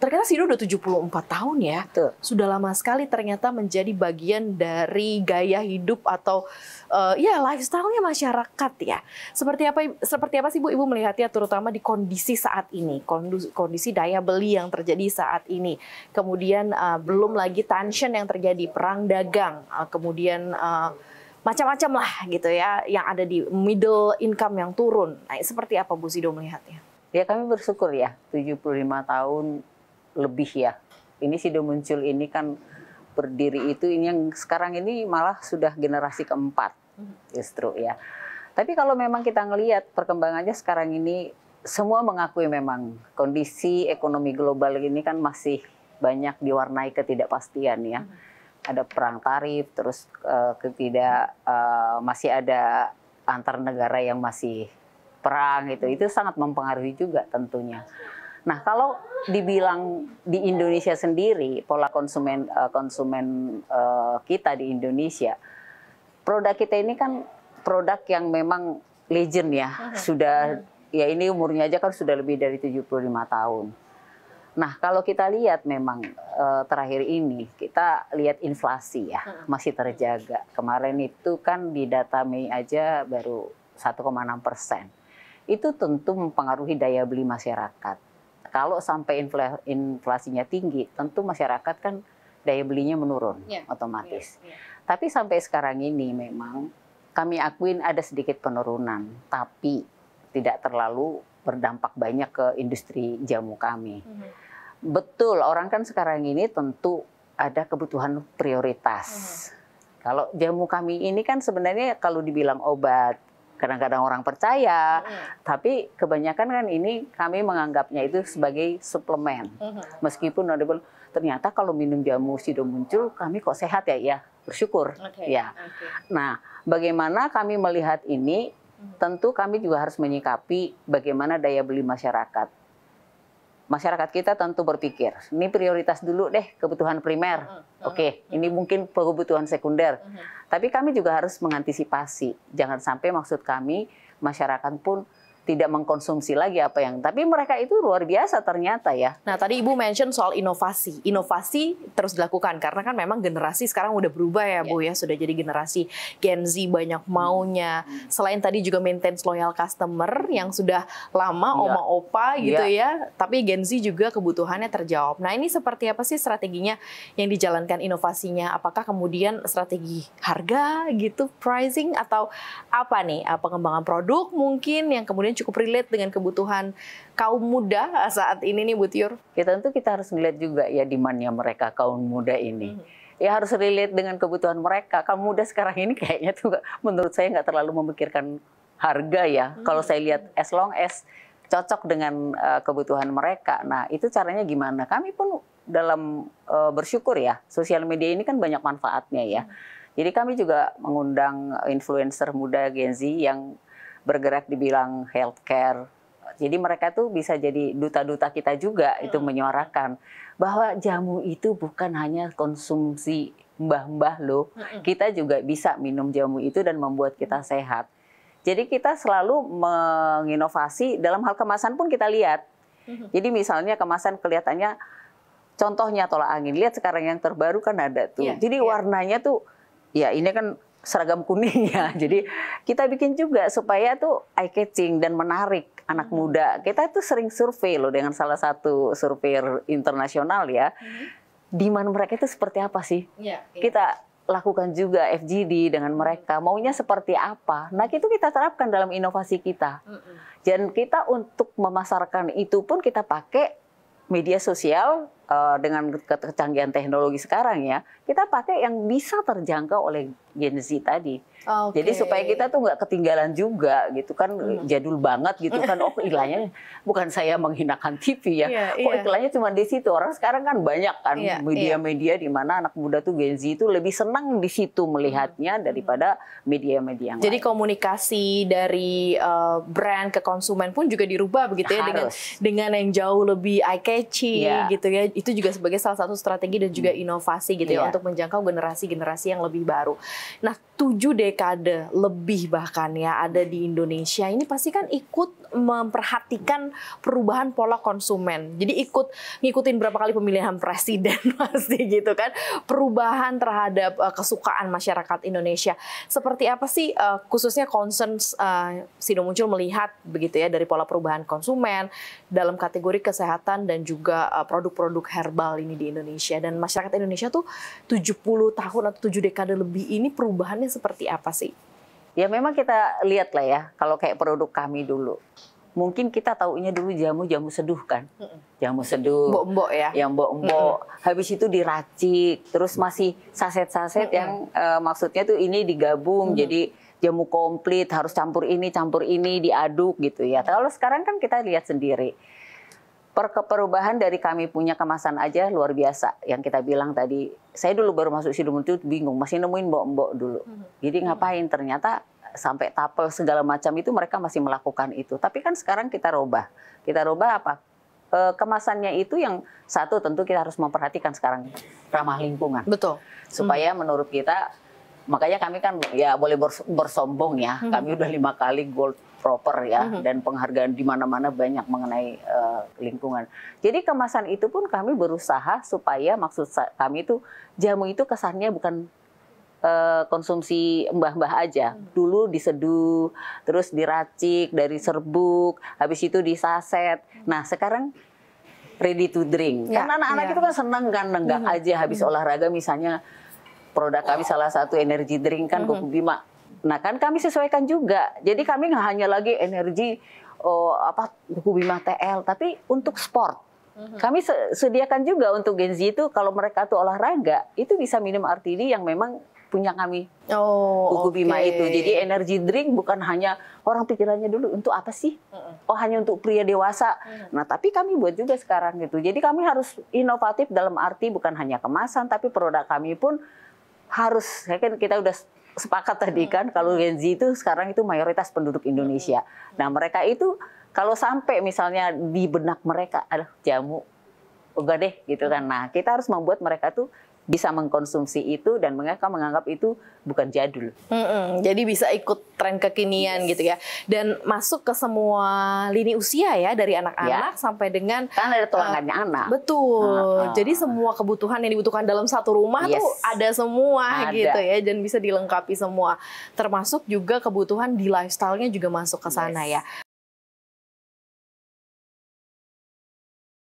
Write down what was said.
Ternyata Sido udah 74 tahun ya. Betul. Sudah lama sekali ternyata menjadi bagian dari gaya hidup atau ya lifestyle-nya masyarakat ya. Seperti apa sih Bu Ibu melihatnya terutama di kondisi saat ini, kondisi daya beli yang terjadi saat ini. Kemudian belum lagi tension yang terjadi, perang dagang, kemudian macam-macam lah gitu ya yang ada di middle income yang turun. Nah, seperti apa Bu Sido melihatnya? Ya kami bersyukur ya 75 tahun lebih ya. Ini Sido Muncul ini kan berdiri itu ini yang sekarang ini malah sudah generasi keempat justru ya. Tapi kalau memang kita ngelihat perkembangannya sekarang ini semua mengakui memang kondisi ekonomi global ini kan masih banyak diwarnai ketidakpastian ya. Ada perang tarif, terus masih ada antar negara yang masih perang gitu. Itu sangat mempengaruhi juga tentunya. Nah, kalau dibilang di Indonesia sendiri, pola konsumen kita di Indonesia, produk kita ini kan produk yang memang legend ya. Sudah, ya ini umurnya aja kan sudah lebih dari 75 tahun. Nah, kalau kita lihat memang terakhir ini, kita lihat inflasi ya, masih terjaga. Kemarin itu kan di data Mei aja baru 1,6%. Itu tentu mempengaruhi daya beli masyarakat. Kalau sampai inflasinya tinggi, tentu masyarakat kan daya belinya menurun otomatis. Tapi sampai sekarang ini memang kami akuin ada sedikit penurunan, tapi tidak terlalu berdampak banyak ke industri jamu kami. Betul, orang kan sekarang ini tentu ada kebutuhan prioritas. Kalau jamu kami ini kan sebenarnya kalau dibilang obat, kadang-kadang orang percaya, tapi kebanyakan kan ini kami menganggapnya itu sebagai suplemen. Meskipun ternyata kalau minum jamu Sido Muncul, kami kok sehat ya, bersyukur. Ya. Nah, bagaimana kami melihat ini, tentu kami juga harus menyikapi bagaimana daya beli masyarakat. Masyarakat kita tentu berpikir, ini prioritas dulu deh kebutuhan primer. Oke, ini mungkin kebutuhan sekunder. Tapi kami juga harus mengantisipasi. Jangan sampai maksud kami masyarakat pun tidak mengkonsumsi lagi apa yang. Tapi mereka itu luar biasa ternyata ya. Nah tadi Ibu mention soal inovasi. Inovasi terus dilakukan karena kan memang generasi sekarang udah berubah ya Bu ya. Sudah jadi generasi Gen Z banyak maunya. Selain tadi juga maintain loyal customer yang sudah lama oma opa gitu ya. Tapi Gen Z juga kebutuhannya terjawab. Nah ini seperti apa sih strateginya yang dijalankan inovasinya? Apakah kemudian strategi harga gitu, pricing atau apa nih? Pengembangan produk mungkin yang kemudian cukup relate dengan kebutuhan kaum muda saat ini nih Bu Tiur? Tentu kita harus melihat juga ya demand-nya mereka kaum muda ini. Ya harus relate dengan kebutuhan mereka. Kaum muda sekarang ini kayaknya tuh menurut saya nggak terlalu memikirkan harga ya. Kalau saya lihat as long as cocok dengan kebutuhan mereka. Nah itu caranya gimana? Kami pun dalam bersyukur ya. Sosial media ini kan banyak manfaatnya ya. Jadi kami juga mengundang influencer muda Gen Z yang bergerak di bidang healthcare. Jadi mereka tuh bisa jadi duta-duta kita juga itu menyuarakan bahwa jamu itu bukan hanya konsumsi mbah-mbah loh. Kita juga bisa minum jamu itu dan membuat kita sehat. Jadi kita selalu menginovasi dalam hal kemasan pun kita lihat. Jadi misalnya kemasan kelihatannya contohnya tolak angin. Lihat sekarang yang terbaru kan ada tuh. Jadi warnanya tuh ya ini kan seragam kuning ya. Jadi kita bikin juga supaya tuh eye catching dan menarik anak muda. Kita tuh sering survei loh dengan salah satu survei internasional ya. Demand mereka itu seperti apa sih? Kita lakukan juga FGD dengan mereka. Maunya seperti apa? Nah itu kita terapkan dalam inovasi kita. Dan kita untuk memasarkan itu pun kita pakai media sosial dengan kecanggihan teknologi sekarang ya, kita pakai yang bisa terjangkau oleh Gen Z tadi. Jadi supaya kita tuh nggak ketinggalan juga gitu kan, jadul banget gitu kan. Oh iklannya bukan saya menghinakan TV ya. Oh iklannya cuma di situ. Orang sekarang kan banyak kan media-media di mana anak muda tuh Gen Z itu lebih senang di situ melihatnya daripada media-media yang Jadi lain. komunikasi dari brand ke konsumen pun juga dirubah begitu ya dengan yang jauh lebih eye catching gitu ya. Itu juga sebagai salah satu strategi dan juga inovasi gitu ya untuk menjangkau generasi-generasi yang lebih baru. Nah, 7 dekade lebih bahkan ya ada di Indonesia ini pasti kan ikut memperhatikan perubahan pola konsumen. Jadi ngikutin berapa kali pemilihan presiden pasti gitu kan. Perubahan terhadap kesukaan masyarakat Indonesia. Seperti apa sih khususnya concern Sido Muncul melihat begitu ya dari pola perubahan konsumen dalam kategori kesehatan dan juga produk-produk herbal ini di Indonesia. Dan masyarakat Indonesia tuh 70 tahun atau 7 dekade lebih ini perubahannya seperti apa sih? Ya memang kita lihat lah ya, kalau kayak produk kami dulu. Mungkin kita taunya dulu jamu seduh kan. Jamu seduh. Mbok-mbok ya. Yang mbok-mbok. Habis itu diracik. Terus masih saset-saset yang maksudnya tuh ini digabung. Jadi jamu komplit, harus campur ini, diaduk gitu ya. Kalau sekarang kan kita lihat sendiri. Perubahan dari kami punya kemasan aja luar biasa. Yang kita bilang tadi, saya dulu baru masuk Sido Muncul bingung, masih nemuin mbok-mbok dulu. Jadi ngapain? Ternyata sampai tapel segala macam itu mereka masih melakukan itu. Tapi kan sekarang kita rubah. Kita rubah apa? Kemasannya itu yang satu tentu kita harus memperhatikan sekarang ramah lingkungan. Betul. Supaya menurut kita, makanya kami kan ya boleh bersombong ya. Kami udah 5 kali gold proper ya, dan penghargaan di mana-mana banyak mengenai lingkungan. Jadi kemasan itu pun kami berusaha supaya maksud kami itu jamu itu kesannya bukan konsumsi mbah-mbah aja. Dulu diseduh, terus diracik dari serbuk, habis itu disaset. Nah sekarang ready to drink. Karena anak-anak itu kan senang kan nenggak aja habis olahraga misalnya. Produk kami salah satu energy drink kan Kuku Bima. Nah kan kami sesuaikan juga. Jadi kami nggak hanya lagi energi Kuku Bima TL, tapi untuk sport. Kami sediakan juga untuk Gen Z itu kalau mereka tuh olahraga itu bisa minum RTD yang memang punya kami. Kuku Bima itu. Jadi energy drink bukan hanya orang pikirannya dulu untuk apa sih? Oh hanya untuk pria dewasa. Nah tapi kami buat juga sekarang gitu. Jadi kami harus inovatif dalam arti bukan hanya kemasan tapi produk kami pun harus. Kan kita udah sepakat tadi kan kalau Gen Z itu sekarang itu mayoritas penduduk Indonesia. Nah mereka itu kalau sampai misalnya di benak mereka ada jamu, enggak deh gitu kan. Nah kita harus membuat mereka tuh bisa mengkonsumsi itu dan mereka menganggap itu bukan jadul. Jadi bisa ikut tren kekinian gitu ya. Dan masuk ke semua lini usia ya, dari anak-anak sampai dengan kan ada tulangannya anak. Betul. Jadi semua kebutuhan yang dibutuhkan dalam satu rumah tuh ada semua gitu ya, dan bisa dilengkapi semua. Termasuk juga kebutuhan di lifestyle-nya juga masuk ke sana ya.